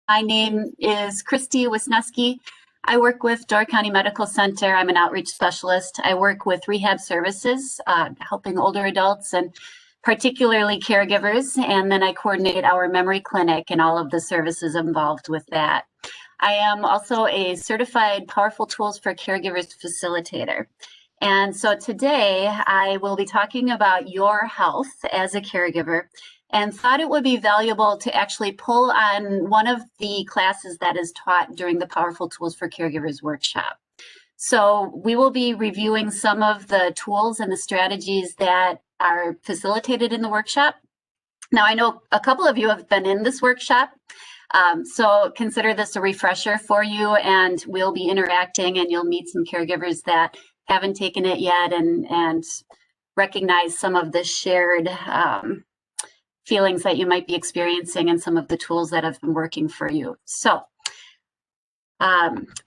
My name is Christy Wisniewski. I work with Door County Medical Center. I'm an outreach specialist. I work with rehab services, helping older adults and particularly caregivers, and then I coordinate our memory clinic and all of the services involved with that. I am also a certified Powerful Tools for Caregivers facilitator. And so today I will be talking about your health as a caregiver, and thought it would be valuable to actually pull on one of the classes that is taught during the Powerful Tools for Caregivers workshop. So we will be reviewing some of the tools and the strategies that are facilitated in the workshop. Now, I know a couple of you have been in this workshop, so consider this a refresher for you, and we'll be interacting, and you'll meet some caregivers that haven't taken it yet and recognize some of the shared feelings that you might be experiencing and some of the tools that have been working for you. So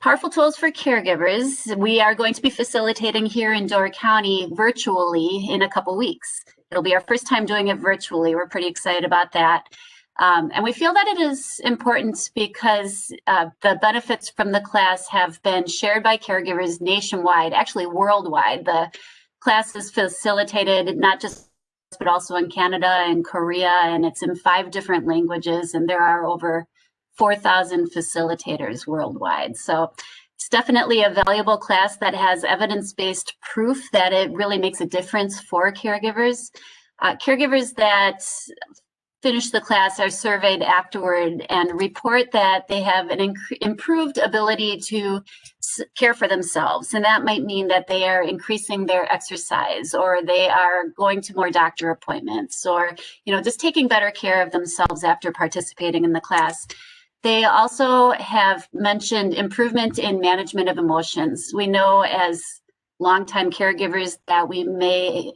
Powerful Tools for Caregivers, we are going to be facilitating here in Door County virtually in a couple weeks. It'll be our first time doing it virtually. We're pretty excited about that. And we feel that it is important because the benefits from the class have been shared by caregivers nationwide, actually worldwide. The class is facilitated not just but also in Canada and Korea, and it's in 5 different languages, and there are over 4,000 facilitators worldwide. So it's definitely a valuable class that has evidence-based proof that it really makes a difference for caregivers. Caregivers that finish the class are surveyed afterward and report that they have an improved ability to care for themselves. And that might mean that they are increasing their exercise, or they are going to more doctor appointments, or just taking better care of themselves after participating in the class. They also have mentioned improvement in management of emotions. We know as longtime caregivers that we may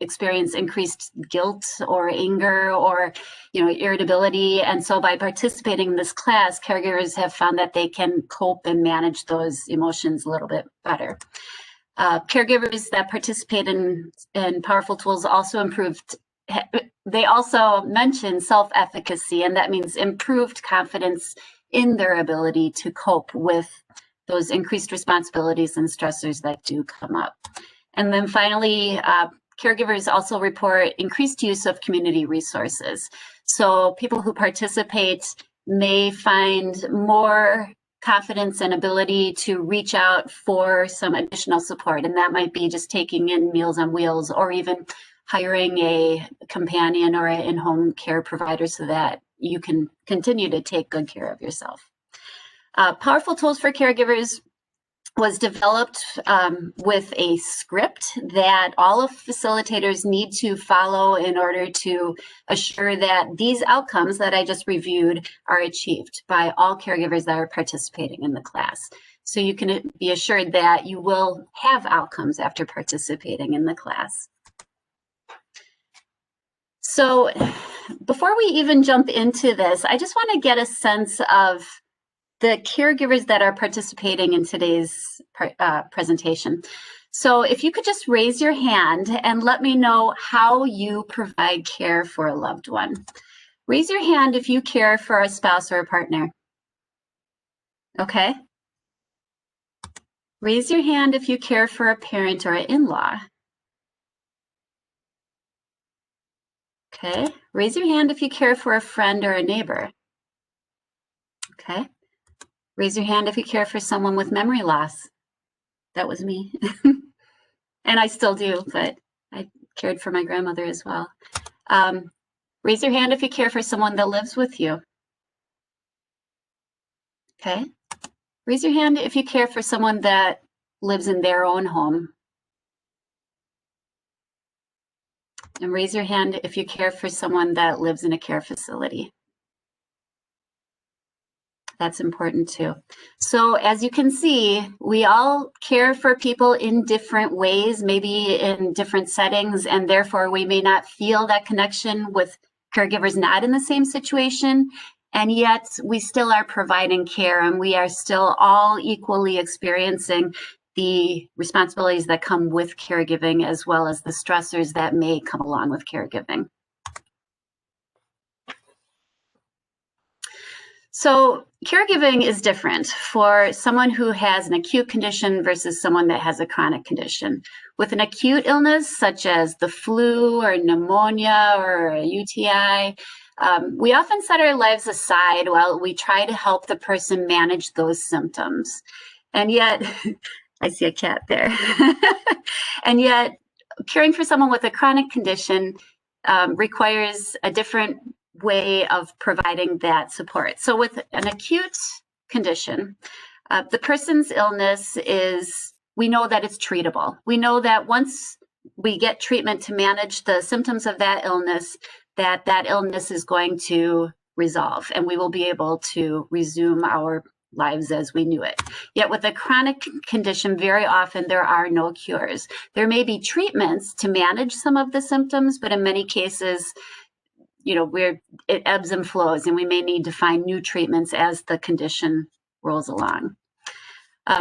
experience increased guilt or anger or irritability, and so by participating in this class, caregivers have found that they can cope and manage those emotions a little bit better. Caregivers that participate in Powerful Tools also they also mention self-efficacy, and that means improved confidence in their ability to cope with those increased responsibilities and stressors that do come up. And then finally, caregivers also report increased use of community resources. So people who participate may find more confidence and ability to reach out for some additional support. And that might be just taking in Meals on Wheels, or even hiring a companion or an in-home care provider so that you can continue to take good care of yourself. Powerful Tools for Caregivers was developed with a script that all of facilitators need to follow in order to assure that these outcomes that I just reviewed are achieved by all caregivers that are participating in the class. So you can be assured that you will have outcomes after participating in the class. So before we even jump into this, I just want to get a sense of the caregivers that are participating in today's presentation. So if you could just raise your hand and let me know how you provide care for a loved one. Raise your hand if you care for a spouse or a partner. Okay. Raise your hand if you care for a parent or an in-law. Okay. Raise your hand if you care for a friend or a neighbor. Okay. Raise your hand if you care for someone with memory loss. That was me. And I still do, but I cared for my grandmother as well. Raise your hand if you care for someone that lives with you. Okay. Raise your hand if you care for someone that lives in their own home. And raise your hand if you care for someone that lives in a care facility. That's important too. So as you can see, we all care for people in different ways, maybe in different settings, and therefore we may not feel that connection with caregivers not in the same situation, and yet we still are providing care, and we are still all equally experiencing the responsibilities that come with caregiving, as well as the stressors that may come along with caregiving. So caregiving is different for someone who has an acute condition versus someone that has a chronic condition. With an acute illness, such as the flu or pneumonia or a UTI, we often set our lives aside while we try to help the person manage those symptoms. And yet, I see a cat there. And yet, caring for someone with a chronic condition requires a different way of providing that support. So with an acute condition, the person's illness is, we know that it's treatable. We know that once we get treatment to manage the symptoms of that illness, that illness is going to resolve and we will be able to resume our lives as we knew it. Yet with a chronic condition, very often there are no cures. There may be treatments to manage some of the symptoms, but in many cases, it ebbs and flows, and we may need to find new treatments as the condition rolls along.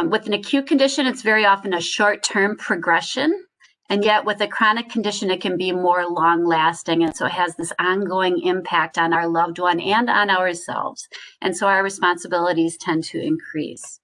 With an acute condition, it's very often a short-term progression, and yet with a chronic condition, it can be more long-lasting, and so it has this ongoing impact on our loved one and on ourselves, and so our responsibilities tend to increase.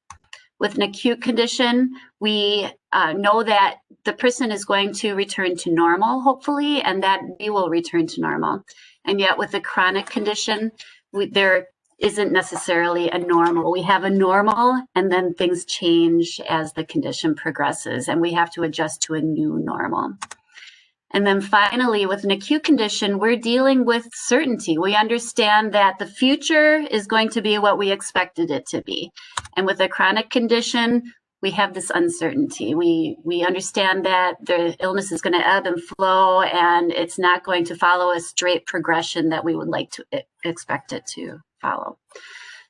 With an acute condition, we know that the person is going to return to normal, hopefully, and that we will return to normal. And yet with a chronic condition, there isn't necessarily a normal. We have a normal, and then things change as the condition progresses, and we have to adjust to a new normal. And then finally, with an acute condition, we're dealing with certainty. We understand that the future is going to be what we expected it to be. And with a chronic condition, we have this uncertainty. We understand that the illness is going to ebb and flow, and it's not going to follow a straight progression that we would like to expect it to follow.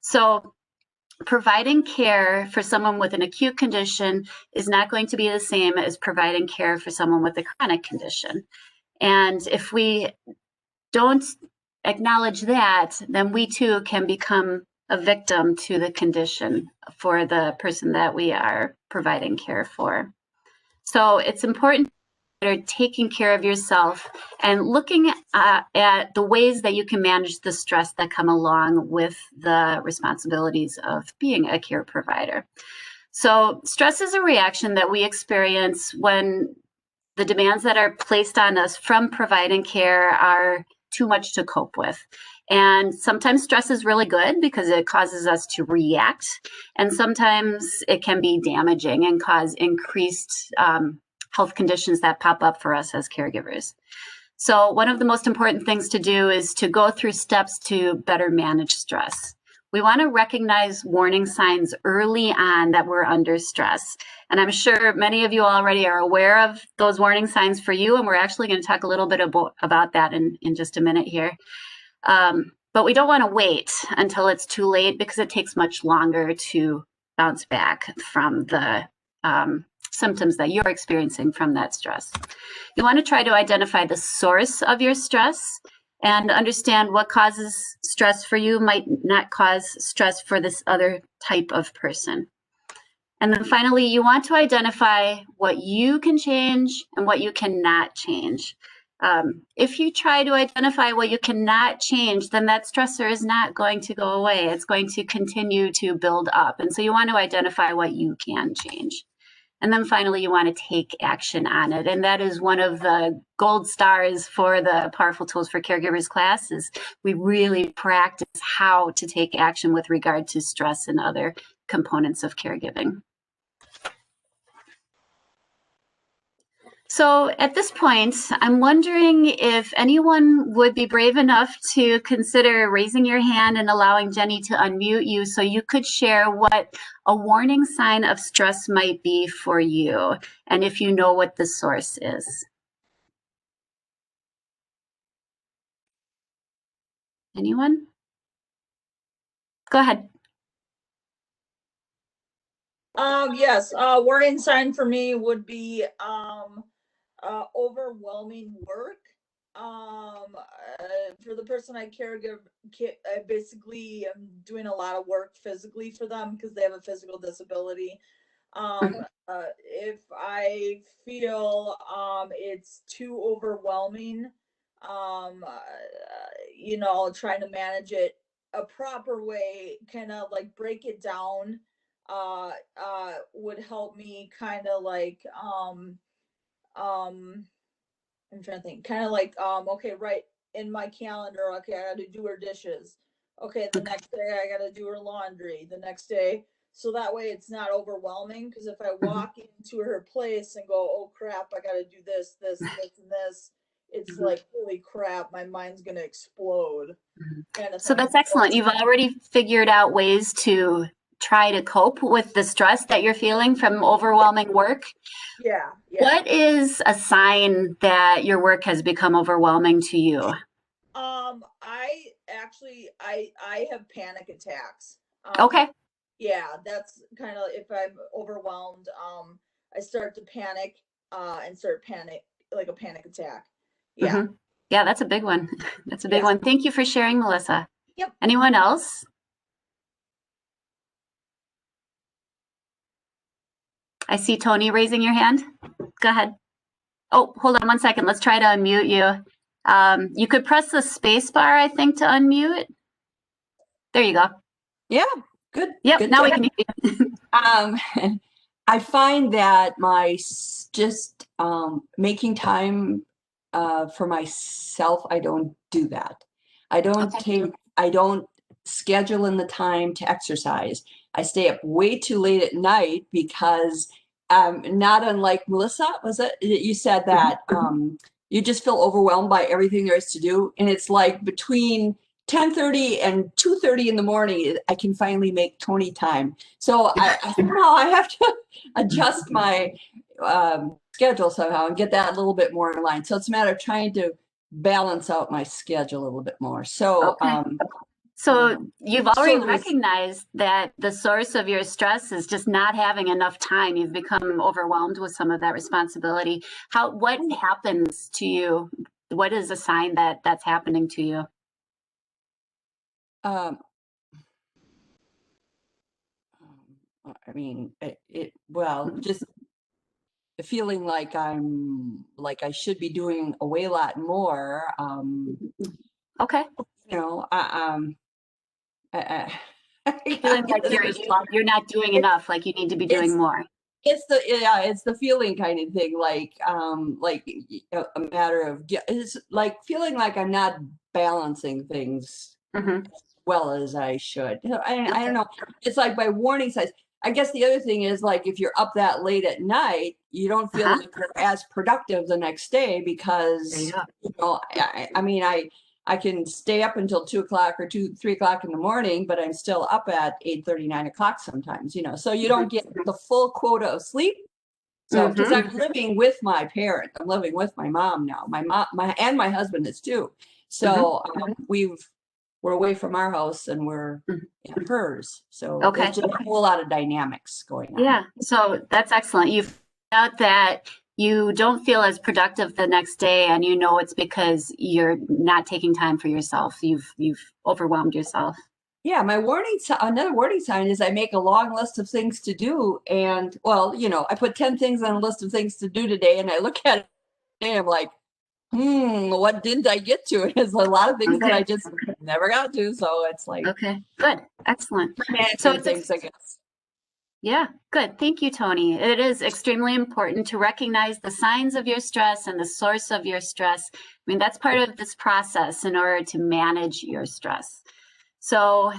So providing care for someone with an acute condition is not going to be the same as providing care for someone with a chronic condition. And if we don't acknowledge that, then we too can become a victim to the condition for the person that we are providing care for. So it's important are taking care of yourself and looking at the ways that you can manage the stress that come along with the responsibilities of being a care provider. So stress is a reaction that we experience when the demands that are placed on us from providing care are too much to cope with. And sometimes stress is really good because it causes us to react. And sometimes it can be damaging and cause increased health conditions that pop up for us as caregivers. So one of the most important things to do is to go through steps to better manage stress. We want to recognize warning signs early on that we're under stress. And I'm sure many of you already are aware of those warning signs for you, and we're actually going to talk a little bit about that in just a minute here. But we don't want to wait until it's too late because it takes much longer to bounce back from the symptoms that you're experiencing from that stress. You want to try to identify the source of your stress and understand what causes stress for you might not cause stress for this other type of person. And then finally, you want to identify what you can change and what you cannot change. If you try to identify what you cannot change, then that stressor is not going to go away. It's going to continue to build up. And so you want to identify what you can change. And then finally, you want to take action on it. And that is one of the gold stars for the Powerful Tools for Caregivers class is we really practice how to take action with regard to stress and other components of caregiving. So at this point, I'm wondering if anyone would be brave enough to consider raising your hand and allowing Jenny to unmute you so you could share what a warning sign of stress might be for you, and if you know what the source is. Anyone? Go ahead. Yes, warning sign for me would be overwhelming work. For the person I I basically am doing a lot of work physically for them because they have a physical disability. If I feel it's too overwhelming, trying to manage it a proper way, kind of like break it down, would help me kind of like, um, I'm trying to think, kind of like, okay, right in my calendar, okay, I got to do her dishes. Okay, the next day I got to do her laundry. The next day, so that way it's not overwhelming. Because if I Mhm, walk into her place and go, oh crap, I got to do this, this, this, and this, it's mhm, like, holy crap, my mind's gonna explode, mhm. kind of So thing. that's excellent. You've already figured out ways to try to cope with the stress that you're feeling from overwhelming work. Yeah, yeah. What is a sign that your work has become overwhelming to you? I actually, I have panic attacks. Okay. Yeah, that's kind of if I'm overwhelmed, I start to panic, and start panic like a panic attack. Yeah, Hmm. Yeah, that's a big one. That's a big yeah. one. Thank you for sharing, Melissa. Yep. Anyone else? I see Tony raising your hand. Go ahead. Oh, hold on one second. Let's try to unmute you. You could press the space bar, I think, to unmute. There you go. Yeah, good. Yep, Good now to we have. can hear you. Um, I find that just making time for myself, I don't do that. Okay. I don't schedule in the time to exercise. I stay up way too late at night because not unlike Melissa, was it? You said Mhm. that you just feel overwhelmed by everything there is to do. And it's like between 10:30 and 2:30 in the morning, I can finally make Tony time. So somehow I have to adjust my schedule somehow and get that a little bit more in line. So it's a matter of trying to balance out my schedule a little bit more. So, Okay. So you've already so there's, recognized that the source of your stress is just not having enough time. You've become overwhelmed with some of that responsibility. What happens to you? What is a sign that that's happening to you? um, I mean, well, just feeling like like I should be doing a way lot more. Okay. You know, I, Feeling like there's you're not doing it's enough, like you need to be doing it's more. it's the feeling kind of thing, like a matter of it's like feeling like I'm not balancing things Hmm. well as I should. I Okay. don't know. It's like my warning signs. I guess the other thing is like if you're up that late at night, you don't feel Uh-huh. like you're as productive the next day There you because go. I mean I can stay up until 2 o'clock or 3 o'clock in the morning, but I'm still up at 8:30, 9 o'clock sometimes, So you don't get the full quota of sleep. So because Hmm. I'm living with my parent, I'm living with my mom now. My mom, and my husband is too. Hmm. So we're away from our house and we're Hmm. in hers. So there's Okay. just a whole lot of dynamics going on. Yeah. So that's excellent. You've found out that you don't feel as productive the next day, and you know it's because you're not taking time for yourself. You've overwhelmed yourself. Yeah, another warning sign is I make a long list of things to do. And well, I put 10 things on a list of things to do today and I look at it and I'm like, what didn't I get to? It's a lot of things that Okay. I just never got to. So it's like Okay. Good. Excellent. So managing things, I guess. yeah, good. Thank you, Tony. It is extremely important to recognize the signs of your stress and the source of your stress. I mean, that's part of this process in order to manage your stress. So,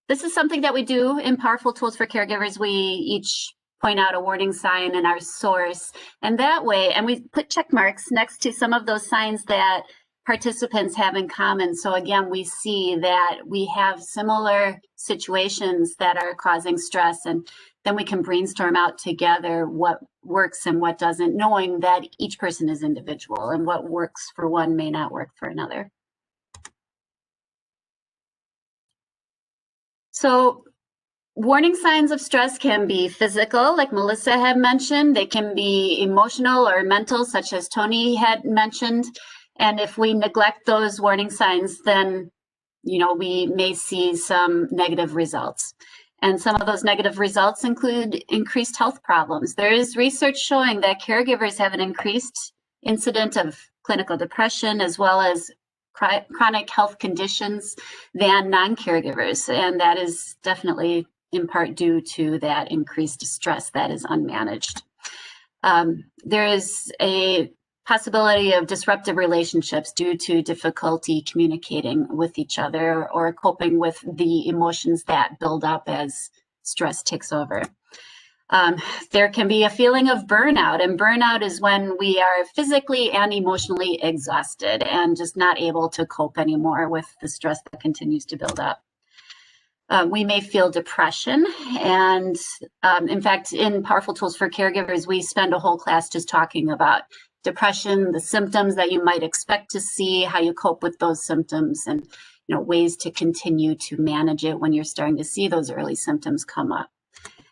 this is something that we do in Powerful Tools for Caregivers. We each point out a warning sign and our source. And that way, and we put check marks next to some of those signs that participants have in common. So again, we see that we have similar situations that are causing stress, and then we can brainstorm out together what works and what doesn't, knowing that each person is individual and what works for one may not work for another. So warning signs of stress can be physical, like Melissa had mentioned. They can be emotional or mental, such as Tony had mentioned. And if we neglect those warning signs, then, we may see some negative results. And some of those negative results include increased health problems. There is research showing that caregivers have an increased incident of clinical depression as well as chronic health conditions than non-caregivers. And that is definitely in part due to that increased stress that is unmanaged. There is a possibility of disruptive relationships due to difficulty communicating with each other or coping with the emotions that build up as stress takes over. There can be a feeling of burnout, and burnout is when we are physically and emotionally exhausted and just not able to cope anymore with the stress that continues to build up. We may feel depression, and in fact, in Powerful Tools for Caregivers, we spend a whole class just talking about depression, the symptoms that you might expect to see, how you cope with those symptoms, and ways to continue to manage it when you're starting to see those early symptoms come up.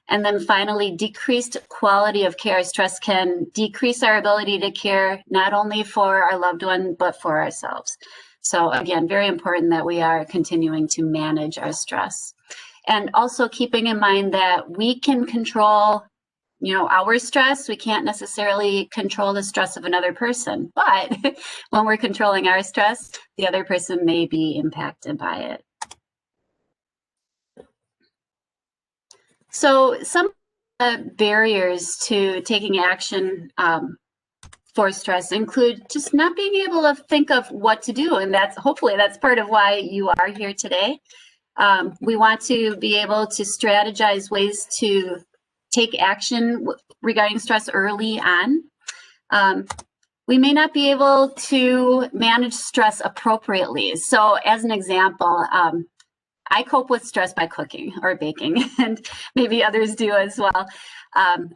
And then finally, decreased quality of care. Stress can decrease our ability to care not only for our loved one, but for ourselves. So again, very important that we are continuing to manage our stress. And also keeping in mind that we can control our stress. We can't necessarily control the stress of another person, but when we're controlling our stress, the other person may be impacted by it. So some barriers to taking action for stress include just not being able to think of what to do. And hopefully that's part of why you are here today. We want to be able to strategize ways to take action regarding stress early on. We may not be able to manage stress appropriately. So as an example, I cope with stress by cooking or baking, and maybe others do as well.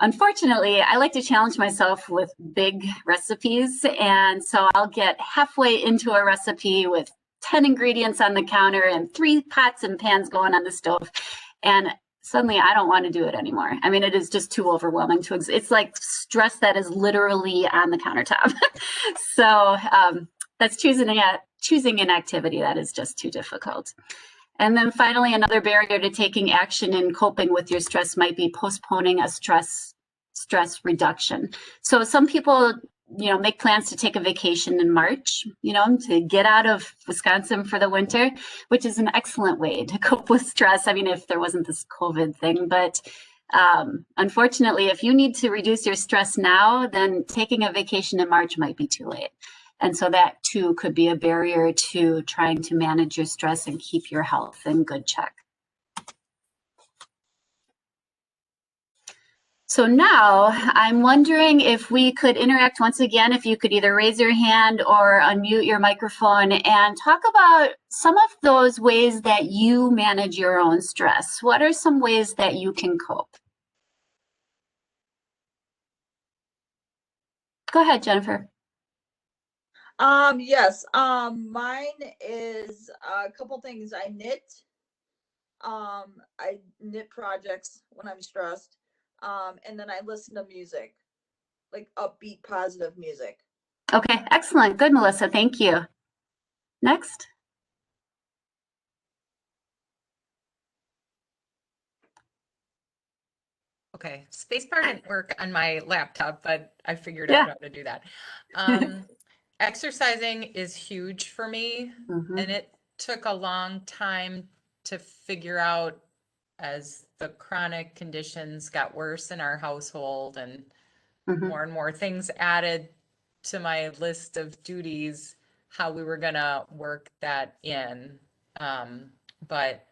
Unfortunately, I like to challenge myself with big recipes, and so I'll get halfway into a recipe with 10 ingredients on the counter and 3 pots and pans going on the stove, and suddenly I don't want to do it anymore. I mean, it is just too overwhelming. It's like stress that is literally on the countertop. So that's choosing an activity that is just too difficult. And then finally, another barrier to taking action and coping with your stress might be postponing a stress reduction. So some people, make plans to take a vacation in March, to get out of Wisconsin for the winter, which is an excellent way to cope with stress. I mean, if there wasn't this COVID thing, but unfortunately, if you need to reduce your stress now, then taking a vacation in March might be too late. And so that too could be a barrier to trying to manage your stress and keep your health in good check. So now I'm wondering if we could interact once again, if you could either raise your hand or unmute your microphone and talk about some of those ways that you manage your own stress. What are some ways that you can cope? Go ahead, Jennifer. Yes. Mine is a couple things. I knit. I knit projects when I'm stressed. And then I listen to music, like upbeat, positive music. Okay, excellent. Good, Melissa. Thank you. Next. Okay, spacebar didn't work on my laptop, but I figured out how to do that. Exercising is huge for me, and it took a long time to figure out as the chronic conditions got worse in our household and more things added to my list of duties, how we were gonna work that in. But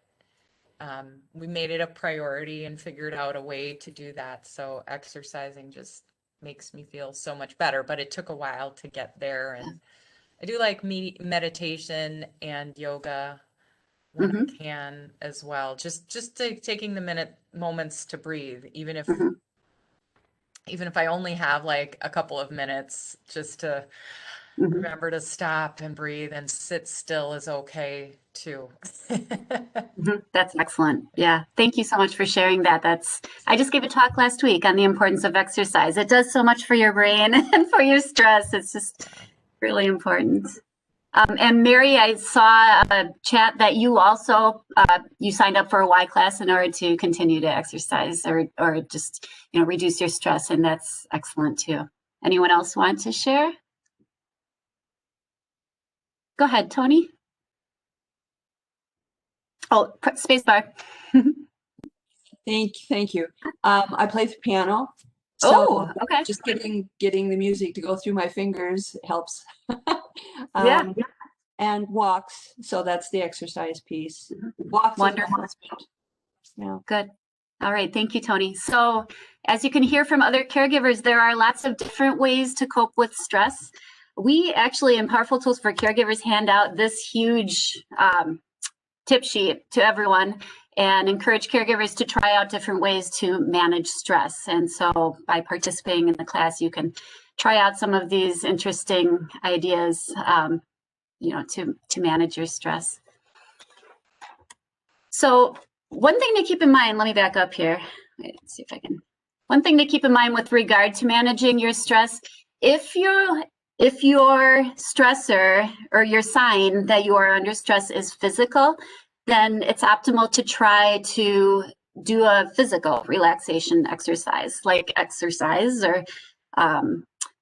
we made it a priority and figured out a way to do that. So exercising just makes me feel so much better, but it took a while to get there. And I do like meditation and yoga when I can as well. Just taking the moments to breathe, even if I only have like a couple of minutes, just to remember to stop and breathe and sit still is okay too. That's excellent. Yeah. Thank you so much for sharing that. I just gave a talk last week on the importance of exercise. It does so much for your brain and for your stress. It's just really important. And Mary, I saw a chat that you also, you signed up for a Y class in order to continue to exercise or just, reduce your stress. And that's excellent too. Anyone else want to share? Go ahead, Tony. Oh, space bar. Thank you. I play the piano, Oh, so okay. just getting the music to go through my fingers helps. Yeah. And walks, so that's the exercise piece. Walks with my Wonderful. husband. Yeah. Good. All right. Thank you, Tony. So as you can hear from other caregivers, there are lots of different ways to cope with stress. We actually, in Powerful Tools for Caregivers, hand out this huge tip sheet to everyone and encourage caregivers to try out different ways to manage stress. And so by participating in the class, you can try out some of these interesting ideas, to manage your stress. So one thing to keep in mind, let me back up here. Let's see if I can. One thing to keep in mind with regard to managing your stress, if your stressor or your sign that you are under stress is physical, then it's optimal to try to do a physical relaxation exercise, like exercise, or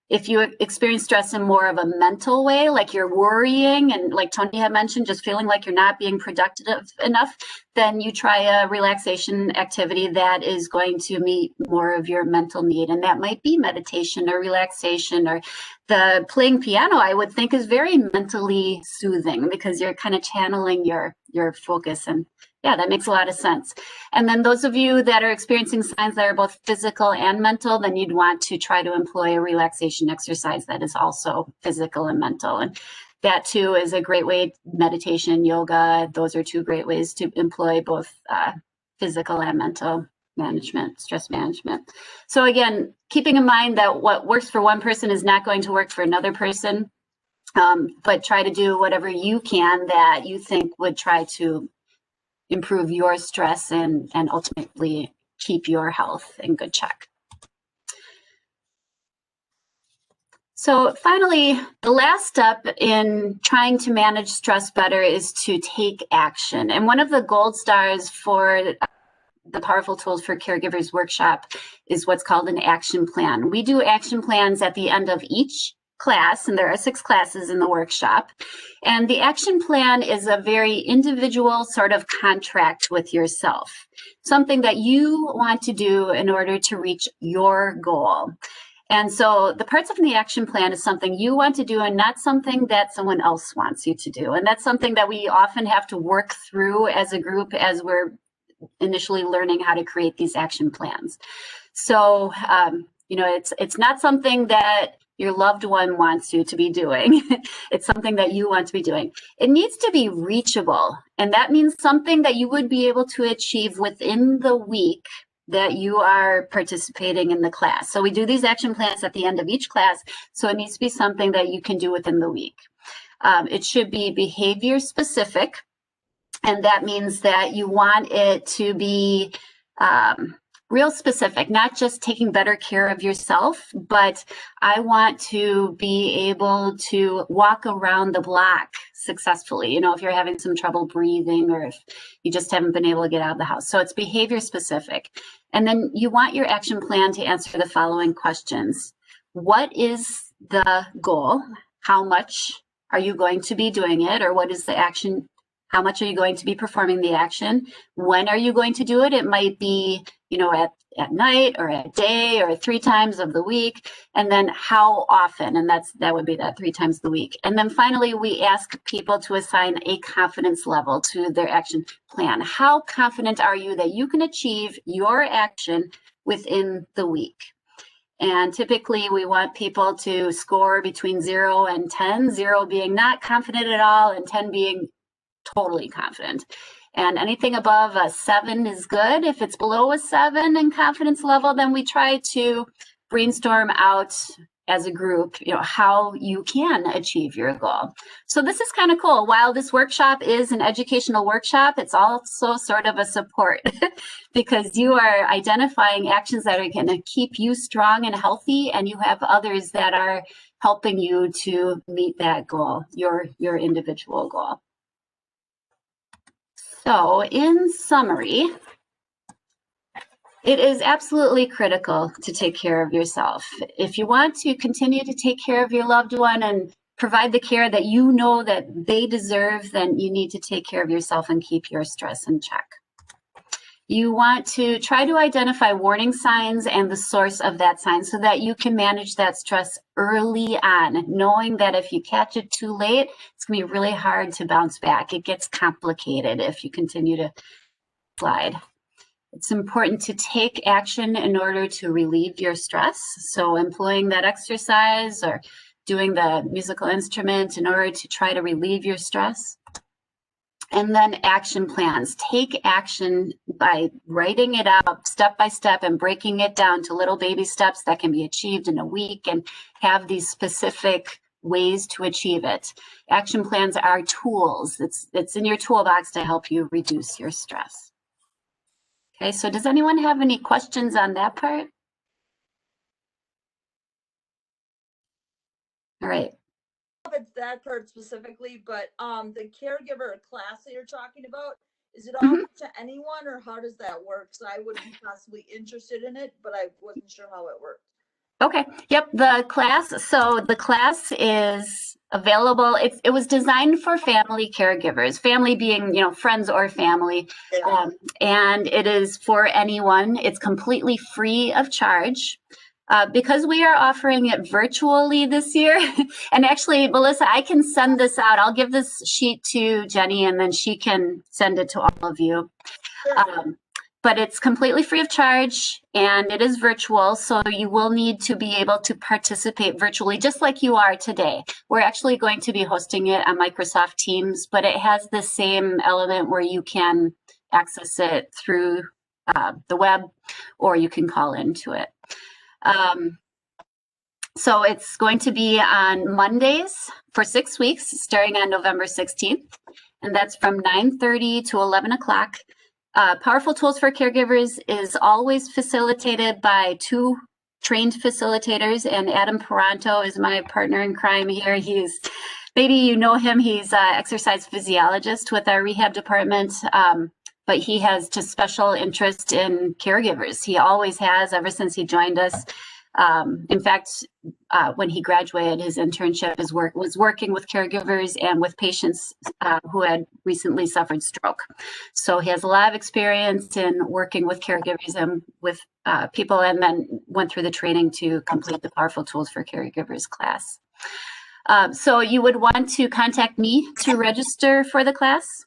if you experience stress in more of a mental way, like you're worrying and like Tony had mentioned, just feeling like you're not being productive enough, then you try a relaxation activity that is going to meet more of your mental need. And that might be meditation or relaxation, or the playing piano, I would think, is very mentally soothing because you're kind of channeling your focus. And yeah, that makes a lot of sense. And then those of you that are experiencing signs that are both physical and mental, then you'd want to try to employ a relaxation exercise that is also physical and mental. And that too is a great way, meditation, yoga, those are two great ways to employ both physical and mental management, stress management. So again, keeping in mind that what works for one person is not going to work for another person, but try to do whatever you can that you think would try to improve your stress and ultimately keep your health in good check. So finally, the last step in trying to manage stress better is to take action. And one of the gold stars for the Powerful Tools for Caregivers workshop is what's called an action plan. We do action plans at the end of each class, and there are 6 classes in the workshop. And the action plan is a very individual sort of contract with yourself, something that you want to do in order to reach your goal. And so the parts of the action plan is something you want to do and not something that someone else wants you to do. And that's something that we often have to work through as a group as we're initially learning how to create these action plans. So, it's not something that your loved one wants you to be doing. It's something that you want to be doing. It needs to be reachable. And that means something that you would be able to achieve within the week that you are participating in the class. So we do these action plans at the end of each class. So it needs to be something that you can do within the week. It should be behavior specific. And that means that you want it to be real specific, not just taking better care of yourself, but I want to be able to walk around the block successfully, if you're having some trouble breathing or if you just haven't been able to get out of the house. So it's behavior specific. And then you want your action plan to answer the following questions. What is the goal? How much are you going to be doing it? Or what is the action? How much are you going to be performing the action? When are you going to do it? It might be, at night or at day or 3 times of the week. And then how often? And that would be that 3 times the week. And then finally, we ask people to assign a confidence level to their action plan. How confident are you that you can achieve your action within the week? And typically we want people to score between 0 and 10, 0 being not confident at all and 10 being totally confident. And anything above a 7 is good. If it's below a 7 in confidence level, then we try to brainstorm out as a group, how you can achieve your goal. So this is kind of cool. While this workshop is an educational workshop, it's also sort of a support because you are identifying actions that are going to keep you strong and healthy, and you have others that are helping you to meet that goal, your individual goal. So in summary, it is absolutely critical to take care of yourself. If you want to continue to take care of your loved one and provide the care that you know that they deserve, then you need to take care of yourself and keep your stress in check. You want to try to identify warning signs and the source of that sign so that you can manage that stress early on, knowing that if you catch it too late, it's going to be really hard to bounce back. It gets complicated if you continue to slide. It's important to take action in order to relieve your stress. So employing that exercise or doing the musical instrument in order to try to relieve your stress. And then action plans. Take action by writing it out step by step and breaking it down to little baby steps that can be achieved in a week, and have these specific ways to achieve it. Action plans are tools. It's in your toolbox to help you reduce your stress. Okay, so does anyone have any questions on that part? All right. If it's that part specifically, but the caregiver class that you're talking about, is it Mhm. offered to anyone, or how does that work? So I would be possibly interested in it, but I wasn't sure how it worked. Okay. Yep. So the class is available. It was designed for family caregivers, family being, friends or family. Yeah. And it is for anyone. It's completely free of charge. Because we are offering it virtually this year, and actually, Melissa, I can send this out. I'll give this sheet to Jenny, and then she can send it to all of you. Sure. But it's completely free of charge, and it is virtual, so you will need to be able to participate virtually, just like you are today. We're actually going to be hosting it on Microsoft Teams, but it has the same element where you can access it through the web, or you can call into it. So it's going to be on Mondays for 6 weeks, starting on November 16th, and that's from 9:30 to 11 o'clock. Powerful Tools for Caregivers is always facilitated by 2 trained facilitators, and Adam Paranto is my partner in crime here. Maybe you know him, he's an exercise physiologist with our rehab department, but he has just special interest in caregivers. He always has, ever since he joined us. In fact, when he graduated, his internship was working with caregivers and with patients who had recently suffered stroke. So he has a lot of experience in working with caregivers and with people, and then went through the training to complete the Powerful Tools for Caregivers class. So you would want to contact me to register for the class.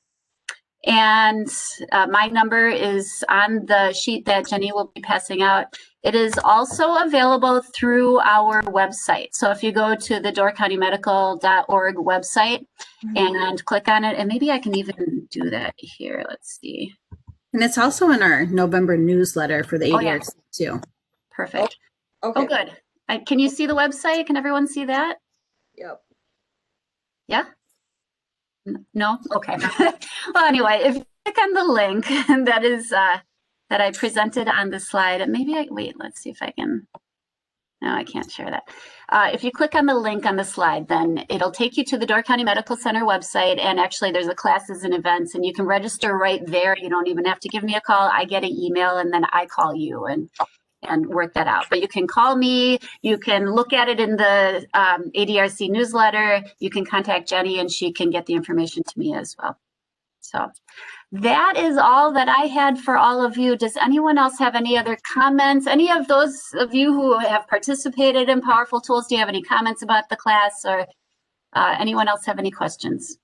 And my number is on the sheet that Jenny will be passing out. It is also available through our website. So if you go to the doorcountymedical.org website and click on it, and maybe I can even do that here. Let's see. And it's also in our November newsletter for the ADRC too. Perfect. Okay. Oh, good. Can you see the website? Can everyone see that? Yep. Yeah? No? Okay. Well, anyway, if you click on the link that is that I presented on the slide, wait, let's see if I can. No, I can't share that. If you click on the link on the slide, then it'll take you to the Door County Medical Center website, and actually there's a classes and events, and you can register right there. You don't even have to give me a call. I get an email, and then I call you and work that out. But you can call me, you can look at it in the ADRC newsletter, you can contact Jenny, and she can get the information to me as well. So that is all that I had for all of you. Does anyone else have any other comments? Any of those of you who have participated in Powerful Tools, do you have any comments about the class, or anyone else have any questions?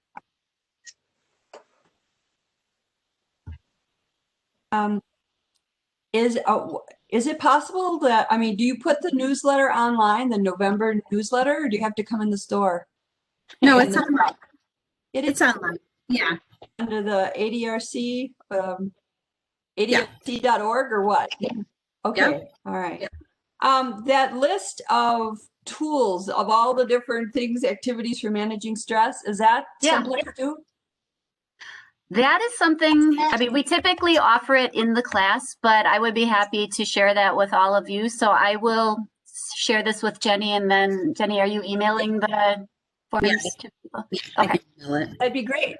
Is it possible that, do you put the newsletter online, the November newsletter, or do you have to come in the store? No, it's online. It's online. Yeah. Under the ADRC, ADRC.org or what? Okay. Yeah. All right. Yeah. That list of tools of all the different things, activities for managing stress, is that someplace too? That is something, we typically offer it in the class, but I would be happy to share that with all of you. So I will share this with Jenny, and then Jenny, are you emailing the forms to people? Okay. That'd be great.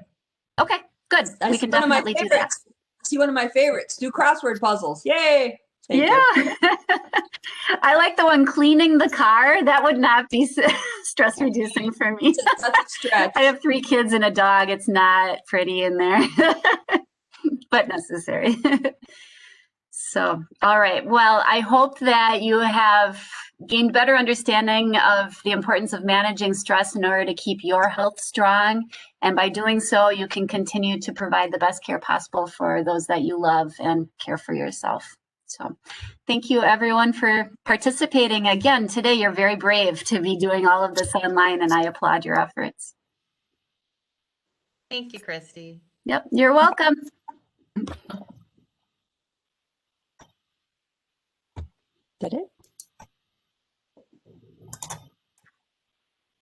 Okay, good. We can definitely do that. See, one of my favorites, do crossword puzzles. Yay. Thank yeah. you. I like the one cleaning the car. That would not be stress reducing for me. That's a stretch. I have 3 kids and a dog. It's not pretty in there, but necessary. So, all right. Well, I hope that you have gained better understanding of the importance of managing stress in order to keep your health strong. And by doing so, you can continue to provide the best care possible for those that you love and care for yourself. So thank you everyone for participating again today. You're very brave to be doing all of this online, and I applaud your efforts. Thank you, Christy. Yep, you're welcome. Did it?